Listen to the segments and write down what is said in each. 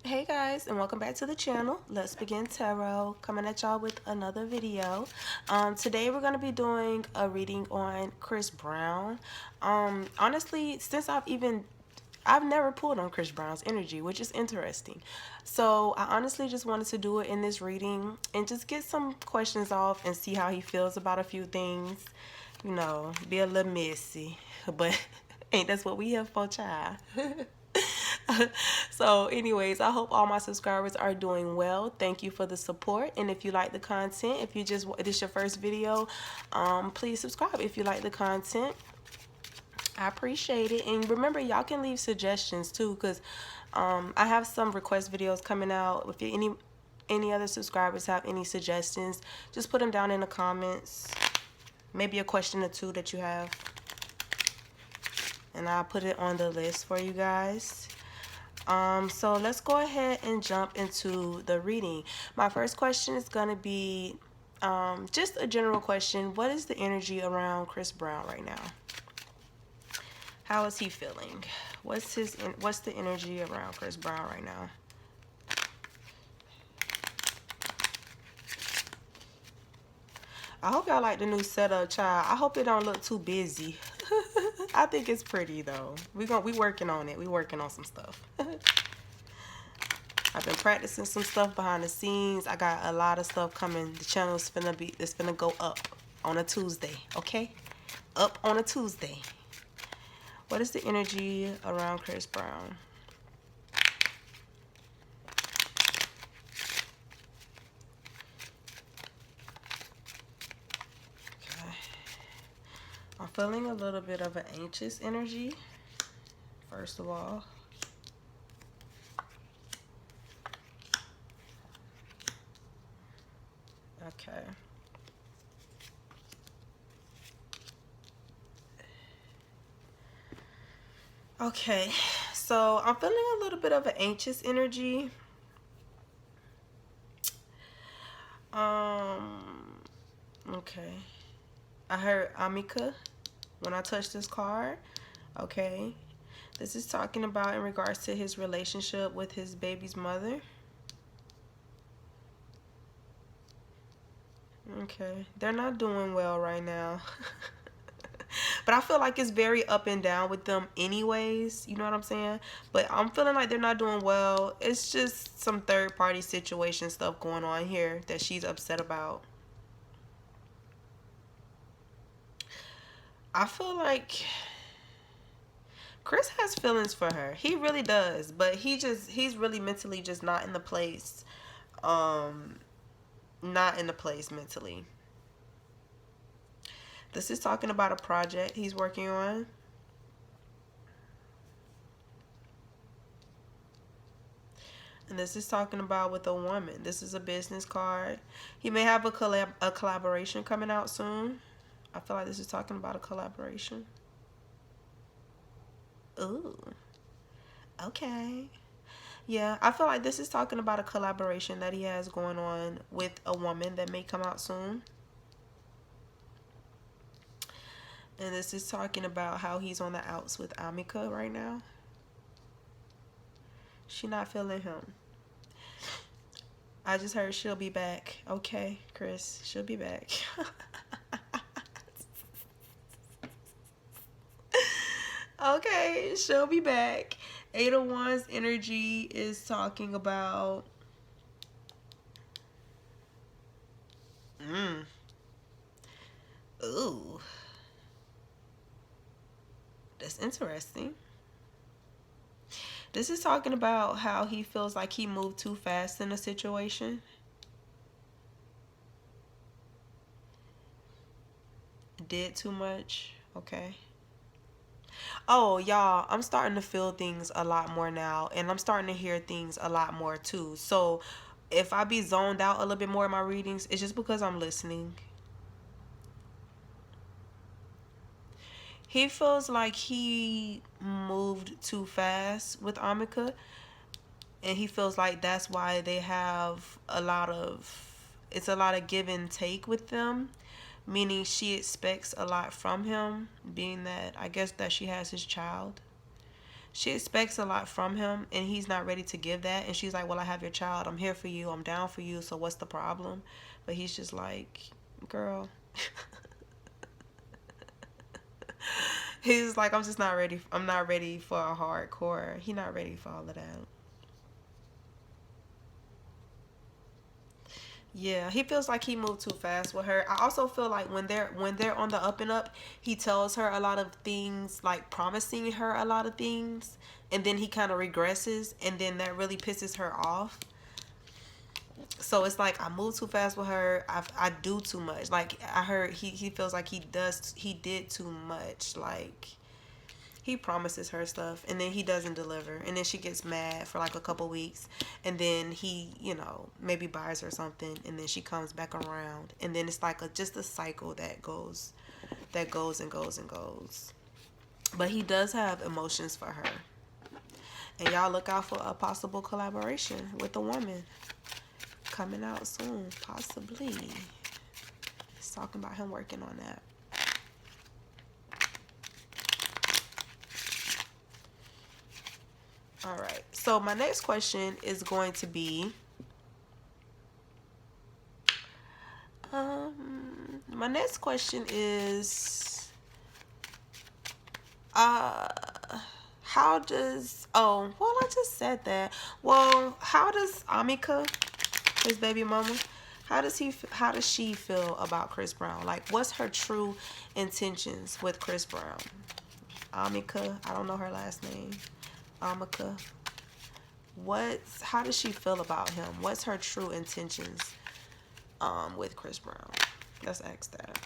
Hey guys, and welcome back to the channel. Let's Begin Tarot, coming at y'all with another video. Today we're going to be doing a reading on Chris Brown. Honestly, since I've never pulled on Chris Brown's energy, which is interesting. So I honestly just wanted to do it in this reading and just get some questions off and see how he feels about a few things. You know, be a little messy, but ain't that's what we have for, child. So anyways, I hope all my subscribers are doing well. Thank you for the support, and if you like the content, if you just this your first video, please subscribe if you like the content. I appreciate it. And remember, y'all can leave suggestions too, because I have some request videos coming out. If any other subscribers have any suggestions, just put them down in the comments. Maybe a question or two that you have, and I'll put it on the list for you guys. So let's go ahead and jump into the reading. My first question is going to be just a general question. What is the energy around Chris Brown right now? How is he feeling? What's the energy around Chris Brown right now? I hope y'all like the new setup, child. I hope it don't look too busy. I think it's pretty though. We working on it. We working on some stuff. I've been practicing some stuff behind the scenes. I got a lot of stuff coming. The channel is finna go up on a Tuesday, okay? Up on a Tuesday. What is the energy around Chris Brown? Okay. I'm feeling a little bit of an anxious energy, first of all. Okay. Okay, so I'm feeling a little bit of an anxious energy. Okay. I heard Amika when I touched this card. Okay. This is talking about in regards to his relationship with his baby's mother. Okay. They're not doing well right now. But I feel like it's very up and down with them anyways. You know what I'm saying? But I'm feeling like they're not doing well. It's just some third party situation stuff going on here that she's upset about. I feel like Chris has feelings for her. He really does. But he's really mentally just not in the place. Not in the place mentally. This is talking about a project he's working on. And this is talking about with a woman. This is a business card. He may have a collaboration coming out soon. I feel like this is talking about a collaboration. Ooh. Okay. Yeah, I feel like this is talking about a collaboration that he has going on with a woman that may come out soon. And this is talking about how he's on the outs with Amika right now. She not feeling him. I just heard she'll be back. Okay, Chris, she'll be back. Okay, she'll be back. Eight of Wands energy is talking about ooh. That's interesting. This is talking about how he feels like he moved too fast in a situation. Did too much. Okay. Oh, y'all, I'm starting to feel things a lot more now, and I'm starting to hear things a lot more too. So if I be zoned out a little bit more in my readings, it's just because I'm listening. He feels like he moved too fast with Amika, and he feels like that's why they have it's a lot of give and take with them, meaning she expects a lot from him, being that I guess that she has his child. She expects a lot from him and he's not ready to give that. And she's like, well, I have your child. I'm here for you. I'm down for you. So what's the problem? But he's just like, girl. He's like, I'm just not ready. I'm not ready for a hardcore. He's not ready for all of that. Yeah, he feels like he moved too fast with her. I also feel like when they're on the up and up, he tells her a lot of things, like promising her a lot of things, and then he kind of regresses, and then that really pisses her off. So it's like I move too fast with her. I do too much. Like I heard he feels like he did too much. Like he promises her stuff and then he doesn't deliver, and then she gets mad for like a couple weeks, and then he, maybe buys her something, and then she comes back around, and then it's like just a cycle that goes and goes and goes. But he does have emotions for her, and y'all look out for a possible collaboration with a woman coming out soon, possibly. He's talking about him working on that. All right. So my next question is going to be, my next question is, how does, oh, well, I just said that. Well, how does Amika, his baby mama, how does she feel about Chris Brown? Like, what's her true intentions with Chris Brown? Amika, I don't know her last name. Amika. How does she feel about him? What's her true intentions with Chris Brown? Let's ask that.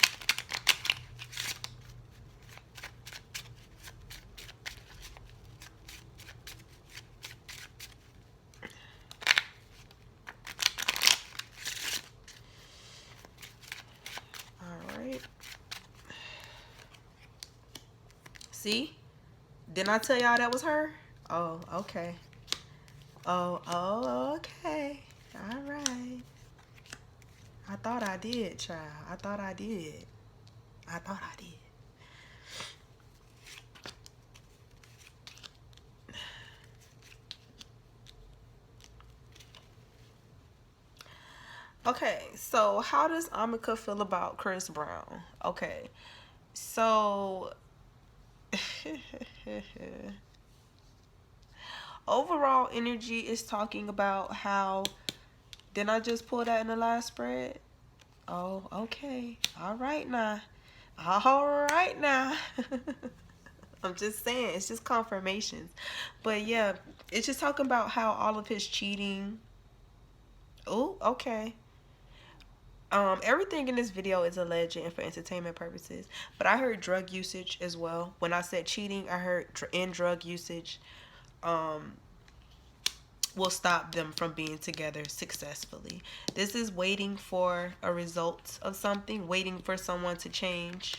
All right. See? Didn't I tell y'all that was her? Oh, okay. Oh, okay. All right. I thought I did, child. I thought I did. Okay, so how does Amika feel about Chris Brown? Okay, so overall energy is talking about how, didn't I just pull that in the last spread? Oh, okay. All right now. All right now. I'm just saying, it's just confirmations. But yeah, it's just talking about how all of his cheating. Oh, okay. Everything in this video is alleged and for entertainment purposes, but I heard drug usage as well. When I said cheating, I heard drug usage will stop them from being together successfully. This is waiting for a result of something, waiting for someone to change.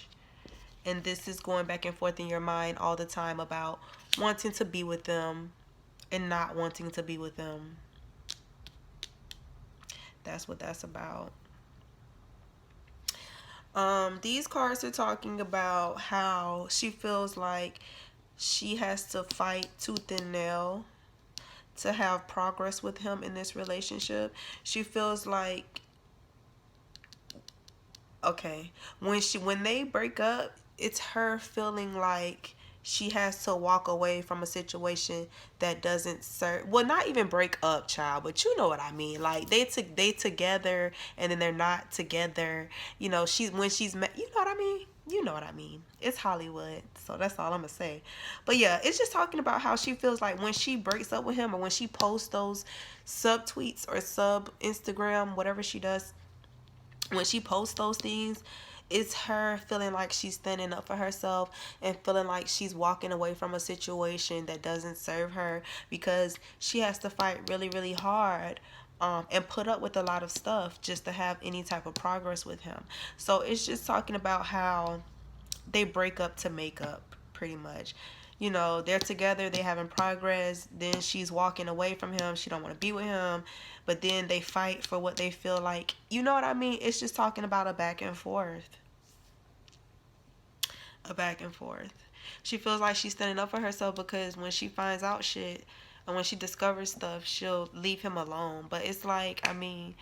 And this is going back and forth in your mind all the time about wanting to be with them and not wanting to be with them. That's what that's about. These cards are talking about how she feels like she has to fight tooth and nail to have progress with him in this relationship. She feels like, okay, when they break up, it's her feeling like she has to walk away from a situation that doesn't serve, well, not even break up, child, but you know what I mean. Like they together and then they're not together. When she's met, you know what I mean. You know what I mean. It's Hollywood, so that's all I'm gonna say. But yeah, it's just talking about how she feels like when she breaks up with him, or when she posts those sub tweets or sub Instagram, whatever she does, when she posts those things, it's her feeling like she's standing up for herself and feeling like she's walking away from a situation that doesn't serve her, because she has to fight really, really hard and put up with a lot of stuff just to have any type of progress with him. So it's just talking about how they break up to make up, pretty much. They're together, they having progress, then she's walking away from him, she don't want to be with him, but then they fight for what they feel like. You know what I mean? It's just talking about a back and forth. A back and forth. She feels like she's standing up for herself because when she finds out shit and when she discovers stuff, she'll leave him alone. But it's like, I mean,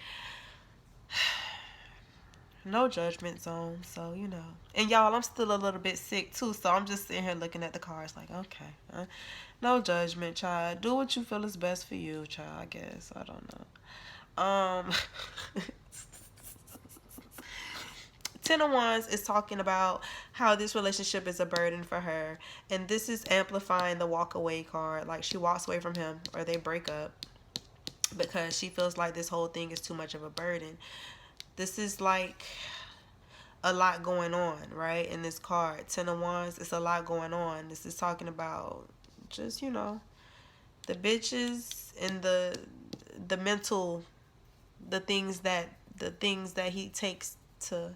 no judgment zone, so you know. And y'all, I'm still a little bit sick too, so I'm just sitting here looking at the cards like, okay, no judgment, child. Do what you feel is best for you, child. I guess I don't know. Ten of Wands is talking about how this relationship is a burden for her, and this is amplifying the walk away card. Like she walks away from him or they break up because she feels like this whole thing is too much of a burden. This is like a lot going on, right? In this card, Ten of Wands, it's a lot going on. This is talking about just, you know, the bitches and the mental, the things that he takes to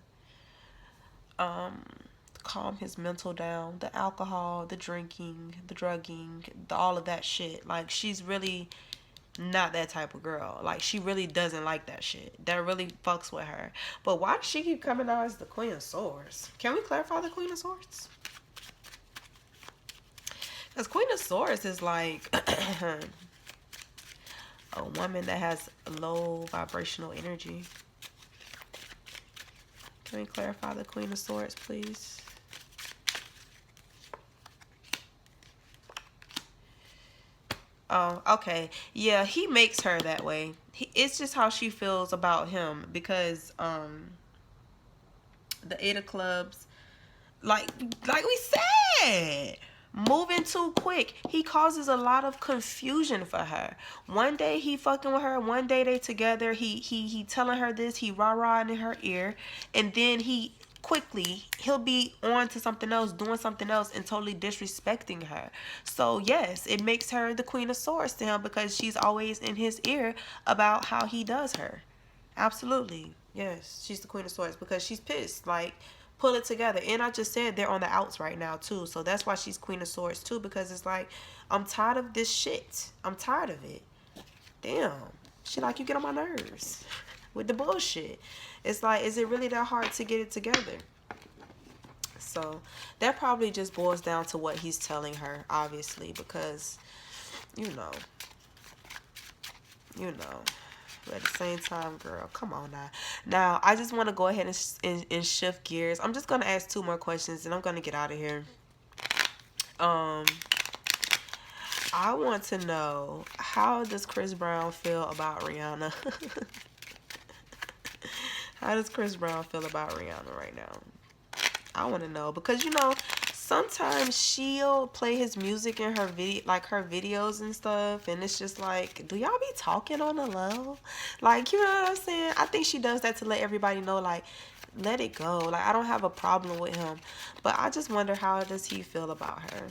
calm his mental down, the alcohol, the drinking, the drugging, all of that shit. Like she's really not that type of girl. Like she really doesn't like that shit. That really fucks with her. But why does she keep coming out as the Queen of Swords? Can we clarify the Queen of Swords? Because Queen of Swords is like a woman that has low vibrational energy. Can we clarify the Queen of Swords, please? Oh, okay. Yeah, he makes her that way. It's just how she feels about him because the Eight of Clubs, like we said, moving too quick. He causes a lot of confusion for her. One day he fucking with her, one day they together. He telling her this, he rah-rah in her ear, and then he'll be on to something else, doing something else, and totally disrespecting her. So yes, it makes her the Queen of Swords to him because she's always in his ear about how he does her. Absolutely. Yes, she's the Queen of Swords because she's pissed. Like, pull it together. And I just said they're on the outs right now too. So that's why she's Queen of Swords too, because it's like, I'm tired of this shit. I'm tired of it. Damn. She like, you get on my nerves with the bullshit. It's like, is it really that hard to get it together? So that probably just boils down to what he's telling her, obviously, because, you know. But at the same time, girl, come on now. Now, I just want to go ahead and shift gears. I'm just going to ask 2 more questions, and I'm going to get out of here. I want to know, how does Chris Brown feel about Rihanna? How does Chris Brown feel about Rihanna right now? I want to know because, you know, sometimes she'll play his music in her video, like her videos and stuff, and it's just like, do y'all be talking on the low? Like, you know what I'm saying? I think she does that to let everybody know, like, let it go. Like, I don't have a problem with him, but I just wonder, how does he feel about her?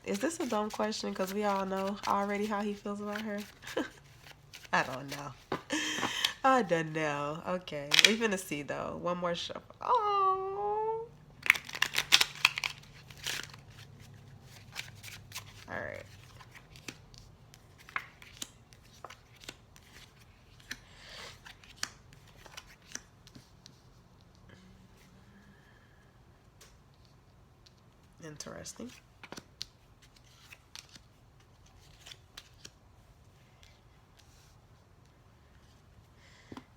Is this a dumb question? Because we all know already how he feels about her. I don't know. I don't know. Okay, we're gonna see though. One more shuffle. Oh. All right. Interesting.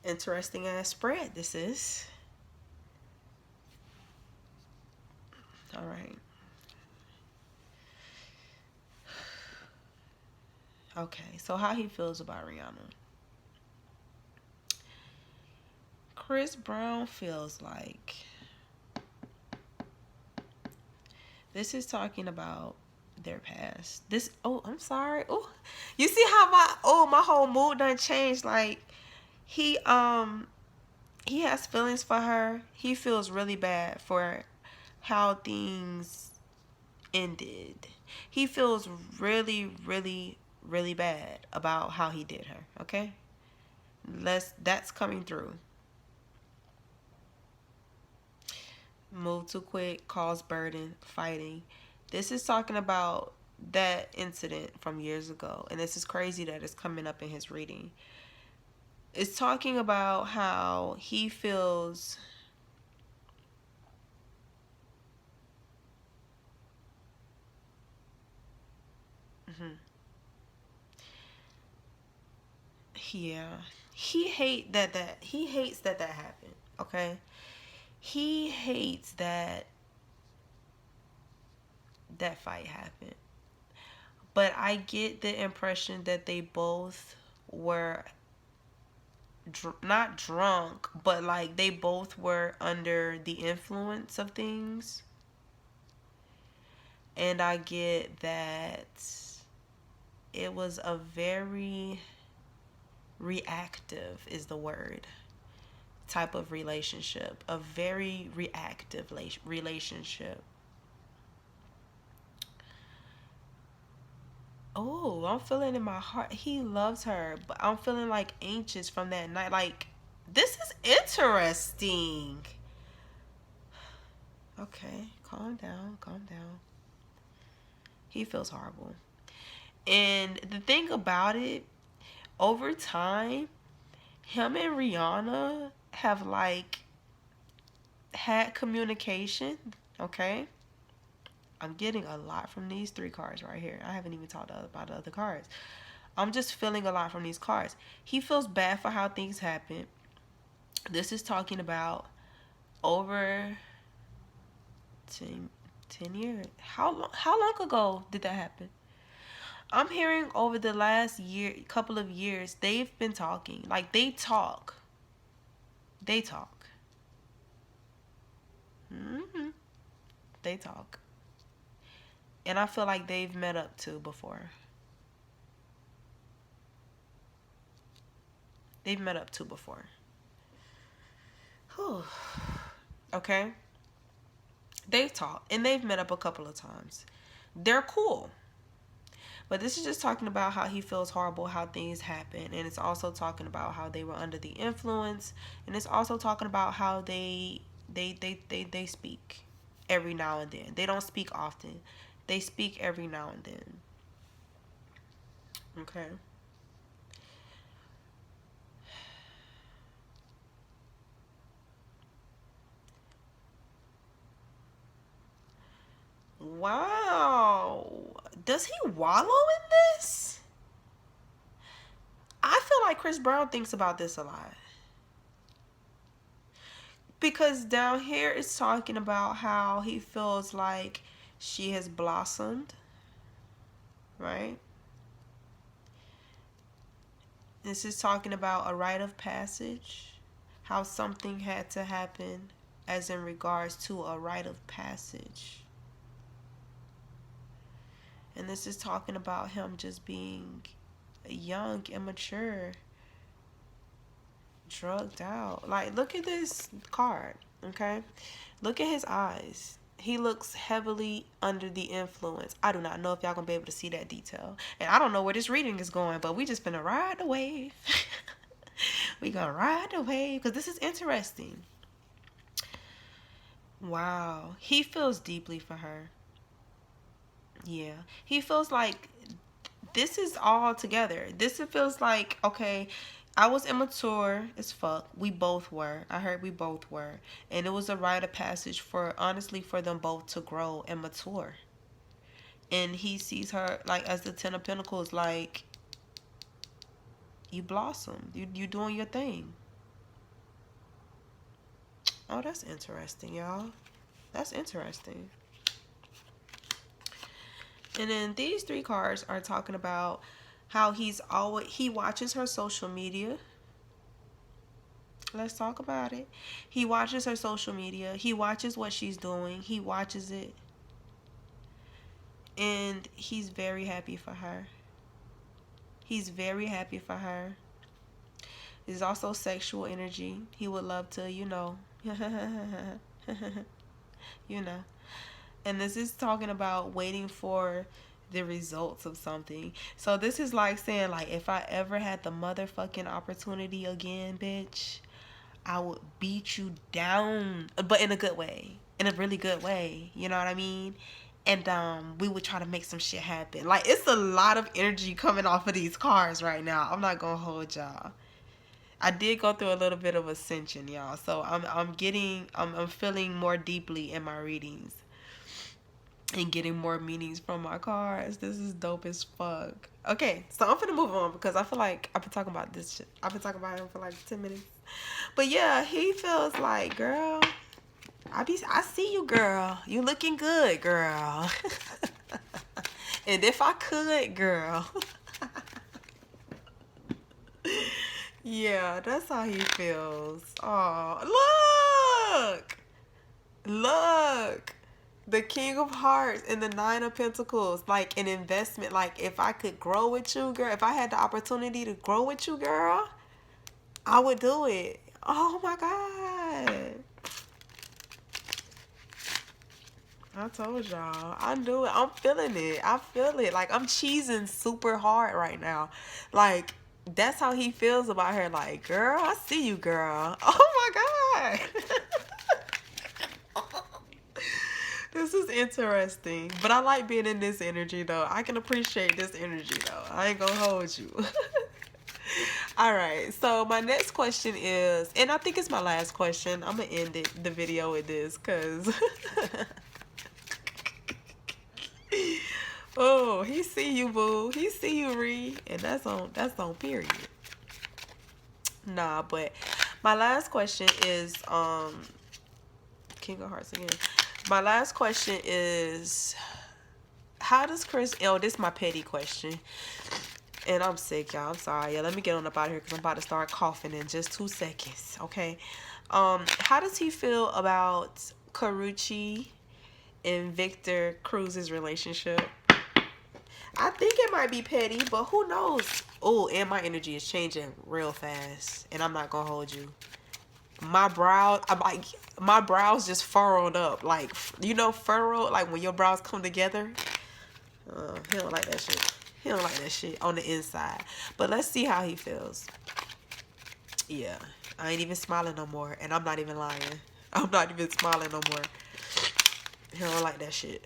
Interesting ass spread this is. All right. Okay, so how he feels about Rihanna. Chris Brown feels like this is talking about their past. This, oh, I'm sorry. Oh, you see how my whole mood done changed. Like, he has feelings for her. He feels really bad for how things ended. He feels really, really, really bad about how he did her. Okay, that's coming through. Move too quick, cause burden, fighting. This is talking about that incident from years ago, and this is crazy that it's coming up in his reading. It's talking about how he feels Hmm. Yeah. He hates that happened. Okay? He hates that fight happened. But I get the impression that they both were not drunk, but like they both were under the influence of things. And I get that it was a very reactive, is the word, type of relationship. A very reactive relationship. Oh, I'm feeling in my heart. He loves her, but I'm feeling like anxious from that night. Like, this is interesting. Okay, calm down, calm down. He feels horrible. And the thing about it, over time, him and Rihanna have like had communication. Okay. I'm getting a lot from these three cards right here. I haven't even talked about the other cards. I'm just feeling a lot from these cards. He feels bad for how things happen. This is talking about over 10, 10 years. How long ago did that happen? I'm hearing over the last couple of years, they've been talking. Like, they talk. They talk. Hmm. They talk. And I feel like they've met up too before. They've met up too before. Whew. Okay? They've talked and they've met up a couple of times. They're cool. But this is just talking about how he feels horrible, how things happen. And it's also talking about how they were under the influence. And it's also talking about how they speak every now and then. They don't speak often. They speak every now and then. Okay. Wow. Does he wallow in this? I feel like Chris Brown thinks about this a lot. Because down here it's talking about how he feels like she has blossomed, right? This is talking about a rite of passage, how something had to happen as in regards to a rite of passage. And this is talking about him just being young, immature, drugged out. Like, look at this card, okay? Look at his eyes. He looks heavily under the influence. I do not know if y'all gonna be able to see that detail. And I don't know where this reading is going, but we just gonna ride the wave. We gonna ride the wave because this is interesting. Wow. He feels deeply for her. Yeah. He feels like this is all together. This feels like, okay, I was immature as fuck. We both were. I heard we both were. And it was a rite of passage for, honestly, for them both to grow and mature. And he sees her, like, as the Ten of Pentacles, like, you blossom. You doing your thing. Oh, that's interesting, y'all. That's interesting. And then these three cards are talking about how he watches her social media. Let's talk about it. He watches her social media. He watches what she's doing. He watches it. And he's very happy for her. He's very happy for her. There's also sexual energy. He would love to, you know. You know. And this is talking about waiting for the results of something. So this is like saying, like, if I ever had the motherfucking opportunity again, bitch, I would beat you down, but in a good way, in a really good way. You know what I mean? And we would try to make some shit happen. Like, it's a lot of energy coming off of these cards right now. I'm not gonna hold y'all. I did go through a little bit of ascension, y'all. So I'm feeling more deeply in my readings. and getting more meanings from my cards. This is dope as fuck. Okay, so I'm finna move on because I feel like I've been talking about this shit. I've been talking about him for like 10 minutes. But yeah, he feels like, girl, I see you, girl. You looking good, girl. And if I could, girl. Yeah, that's how he feels. Oh, look. Look. The King of Hearts and the Nine of Pentacles, like an investment. Like if I could grow with you, girl, if I had the opportunity to grow with you, girl, I would do it. Oh my God. I told y'all. I knew it. I'm feeling it. I feel it. Like I'm cheesing super hard right now. Like that's how he feels about her. Like, girl, I see you, girl. Oh my God. This is interesting. But I like being in this energy though. I can appreciate this energy though. I ain't gonna hold you. All right. So my next question is, and I think it's my last question. I'm gonna end the video with this because oh, he see you, boo. He see you, Ree. And that's on period. Nah, but my last question is King of Hearts again. My last question is, how does Chris, oh, this is my petty question. And I'm sick, y'all. I'm sorry. Yeah, let me get on up out of here because I'm about to start coughing in just 2 seconds. Okay. How does he feel about Karrueche and Victor Cruz's relationship? I think it might be petty, but who knows? Oh, and my energy is changing real fast, and I'm not gonna hold you. My brow, I'm like, my brows just furrowed up, like, you know, furrowed, like when your brows come together. He don't like that shit. He don't like that shit on the inside. But let's see how he feels. Yeah, I ain't even smiling no more, and I'm not even lying. I'm not even smiling no more. He don't like that shit.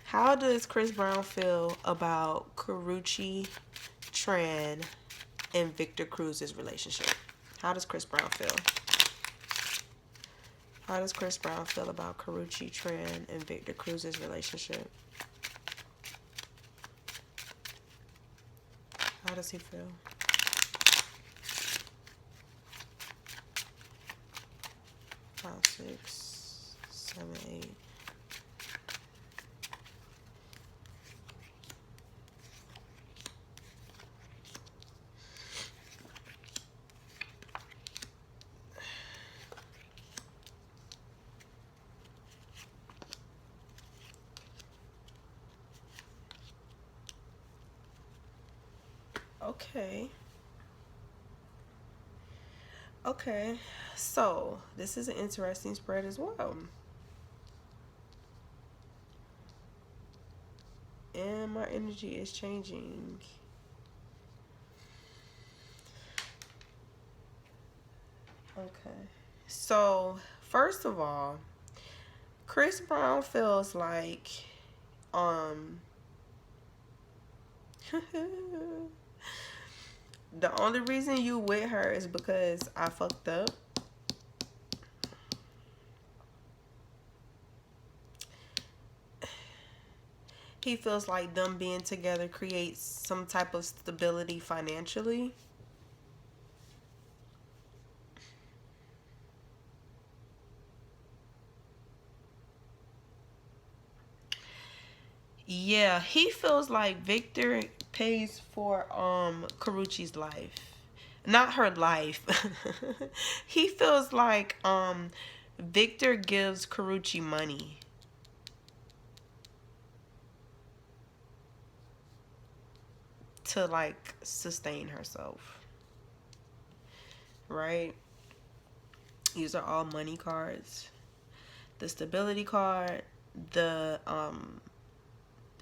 How does Chris Brown feel about Karrueche, Tran, and Victor Cruz's relationship? How does Chris Brown feel? How does Chris Brown feel about Karrueche, Tran, and Victor Cruz's relationship? How does he feel? Five, 6, 7, 8. Okay. Okay. So, this is an interesting spread as well. And my energy is changing. Okay. So, first of all, Chris Brown feels like the only reason you with her is because I fucked up. He feels like them being together creates some type of stability financially. Yeah, he feels like Victor pays for Karrueche's life. Not her life. He feels like Victor gives Karrueche money to like sustain herself. Right? These are all money cards. The stability card, the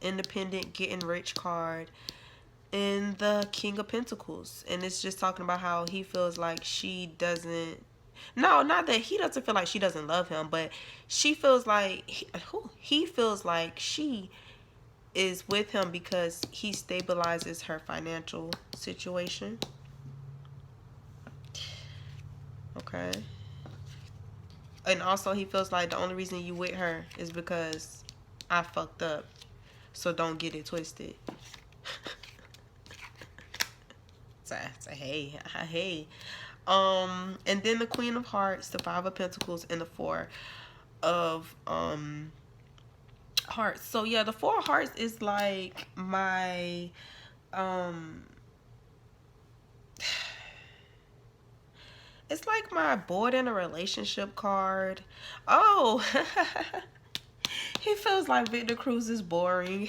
independent getting rich card, and the King of Pentacles. And it's just talking about how he feels like she doesn't, no, not that he doesn't feel like she doesn't love him, but she feels like he feels like she is with him because he stabilizes her financial situation. Okay. And also he feels like the only reason you with her is because I fucked up. So don't get it twisted. So hey, hey. And then the Queen of Hearts, the Five of Pentacles, and the Four of Hearts. So yeah, the Four of Hearts is like my it's like my bored in a relationship card. Oh, he feels like Victor Cruz is boring.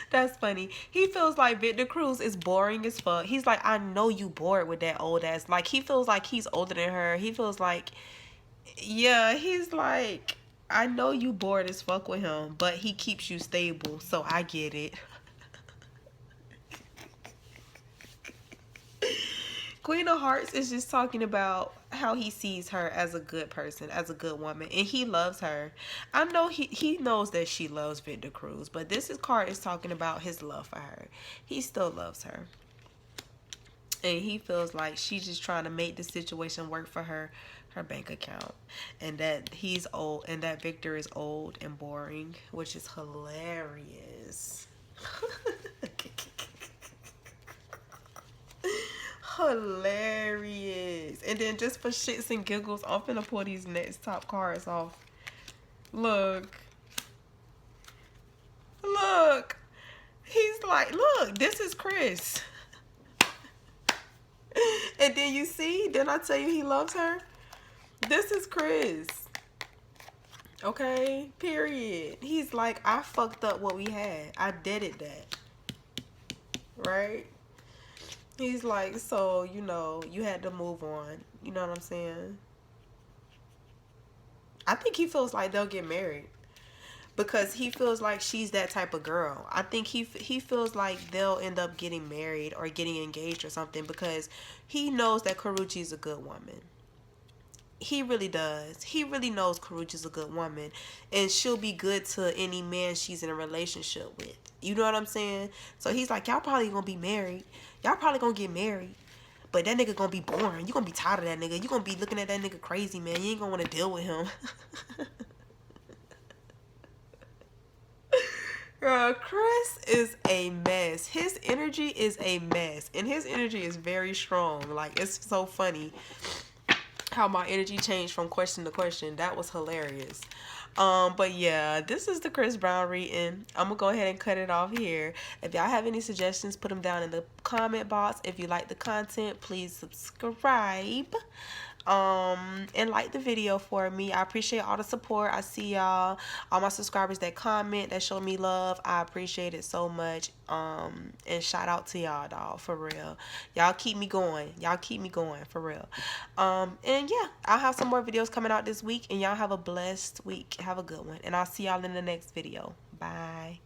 That's funny. He feels like Victor Cruz is boring as fuck. He's like, I know you bored with that old ass. Like, he feels like he's older than her. He feels like, yeah, he's like, I know you bored as fuck with him, but he keeps you stable, so I get it. Queen of Hearts is just talking about how he sees her as a good person, as a good woman, and he loves her. I know he knows that she loves Victor Cruz, but card is talking about his love for her. He still loves her. And he feels like she's just trying to make the situation work for her bank account, and that he's old, and that Victor is old and boring, which is hilarious. Hilarious. And then just for shits and giggles, I'm finna pull these next top cards off. Look. Look. He's like, look, this is Chris. And then you see, didn't I tell you he loves her? This is Chris. Okay, period. He's like, I fucked up what we had. I deaded that. Right? He's like, so, you know, you had to move on. You know what I'm saying? I think he feels like they'll get married. Because he feels like she's that type of girl. I think he feels like they'll end up getting married or getting engaged or something, because he knows that Karrueche is a good woman. He really does. He really knows Karrueche is a good woman, and she'll be good to any man she's in a relationship with. You know what I'm saying? So he's like, y'all probably gonna be married. Y'all probably gonna get married. But that nigga gonna be boring. You gonna be tired of that nigga. You gonna be looking at that nigga crazy, man. You ain't gonna want to deal with him. Girl, Chris is a mess. His energy is a mess. And his energy is very strong. Like, it's so funny how my energy changed from question to question. That was hilarious. But yeah, this is the Chris Brown reading. I'm gonna go ahead and cut it off here. If y'all have any suggestions, put them down in the comment box. If you like the content, please subscribe. And like the video for me. I appreciate all the support. I see y'all, all my subscribers that comment, that show me love. I appreciate it so much. And shout out to y'all, dog, for real. Y'all keep me going. Y'all keep me going, for real. And yeah, I'll have some more videos coming out this week, and y'all have a blessed week. Have a good one, and I'll see y'all in the next video. Bye.